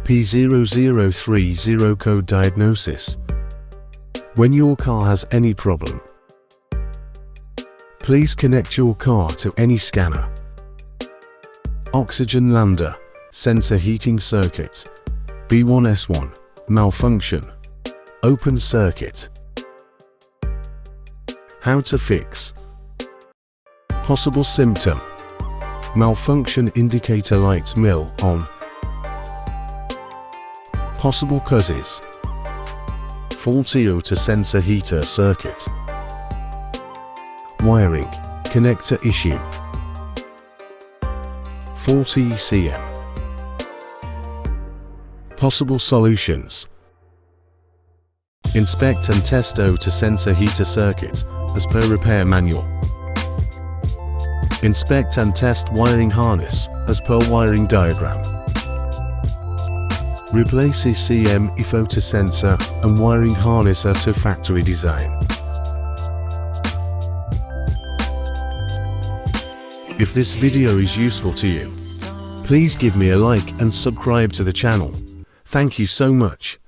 P0030 code diagnosis. When your car has any problem, please connect your car to any scanner. Oxygen Lambda, sensor heating circuit, B1S1, malfunction, open circuit. How to fix. Possible symptom: malfunction indicator light mil on. Possible causes: faulty auto sensor heater circuit, wiring, connector issue, faulty ECM. Possible solutions: inspect and test auto sensor heater circuit as per repair manual. Inspect and test wiring harness as per wiring diagram. Replace ECM if auto sensor and wiring harness are to factory design. If this video is useful to you, please give me a like and subscribe to the channel. Thank you so much.